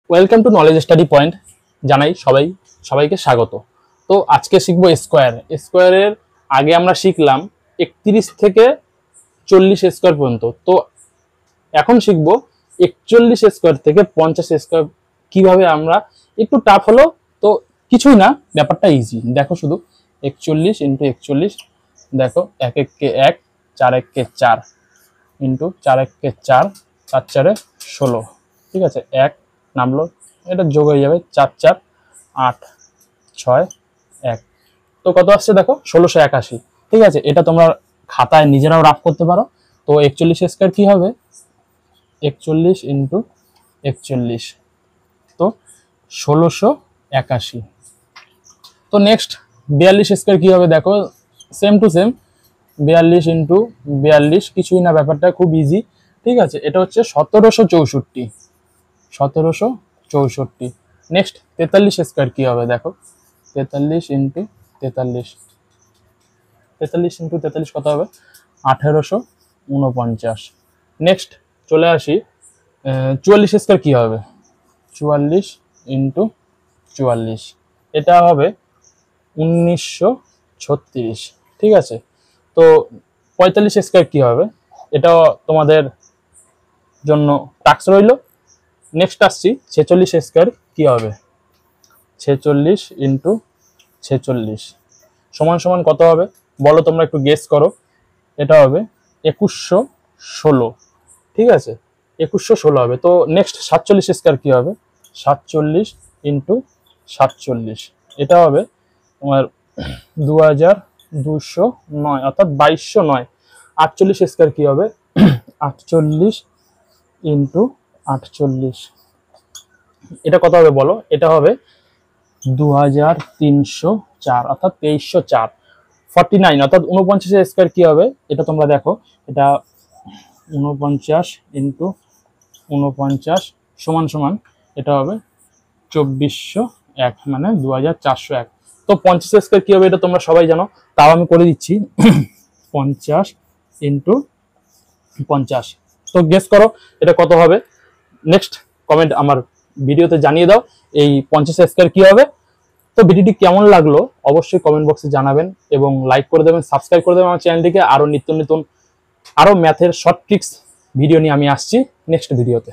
Welcome to knowledge study point. জানাই সবাইকে স্বাগত। তো আজকে শিখবো স্কোয়ার। স্কোয়ারের আগে আমরা শিখলাম 31 থেকে 40 স্কোয়ার পর্যন্ত। তো এখন শিখবো 41 স্কোয়ার থেকে 50 স্কোয়ার কিভাবে আমরা, একটু টাফ হলো তো কিছুই না, ব্যাপারটা ইজি। দেখো শুধু 41 ইন্টু 41, দেখো 1 1 1, 4 1 4 ইন্টু 4 1 4, 4 4 16। ঠিক আছে, 1 নামলো, এটা যোগ হয়ে যাবে 4 4 8 6 1। তো কত আসছে দেখো 1681। ঠিক আছে, এটা তোমরা খাতায় নিজেরাও রাফ করতে পারো। তো 41 স্কোয়ার কি হবে, 41 ইন্টু 41, তো 1681। তো নেক্সট 42 স্কোয়ার কি হবে, দেখো সেম টু সেম, 42 ইন্টু 42, কিছুই না, ব্যাপারটা খুব ইজি। ঠিক আছে, এটা হচ্ছে 1764, 1764। নেক্সট 43 স্কোয়ার কি হবে, দেখো 43 ইন্টু 43, 43 ইন্টু 43 কত হবে, 1849। নেক্সট চলে আসি 44 স্কোয়ার কি হবে, 44 ইন্টু 44, এটা হবে 1936। ঠিক আছে, তো 45 স্কোয়ার কি হবে, এটাও তোমাদের জন্য টাস্ক রইল। নেক্সট আসছি 46 স্কোয়ার কি হবে, 46 ইন্টু 46 সমান সমান কত হবে বলো, তোমরা একটু গেস করো। এটা হবে 2116। ঠিক আছে, 2116 হবে। তো নেক্সট 47 স্কোয়ার কি হবে, 47 ইন্টু 47, এটা হবে তোমার 2209, অর্থাৎ 2209। 48 স্কোয়ার কি হবে, 48 ইন্টু 48, এটা কত হবে বলো, এটা হবে 2304, অর্থাৎ 2304। 49 অর্থাৎ 49 স্কোয়ার কি হবে, এটা তোমরা দেখো, এটা 49 ইন্টু 49 সমান সমান, এটা হবে 2401, মানে 2401। তো 50 স্কোয়ার কি হবে, এটা তোমরা সবাই জানো, তাও আমি করে দিচ্ছি। 50 ইন্টু 50, তো গেস করো এটা কত হবে। নেক্সট কমেন্ট আমার ভিডিওতে জানিয়ে দাও এই 50 স্কোয়ার কি হবে। তো ভিডিওটি কেমন লাগলো অবশ্যই কমেন্ট বক্সে জানাবেন এবং লাইক করে দেবেন, সাবস্ক্রাইব করে দেবেন আমার চ্যানেলটিকে। আরো নিত্য নতুন আরো ম্যাথের শর্ট ট্রিক্স ভিডিও নিয়ে আমি আসছি নেক্সট ভিডিওতে।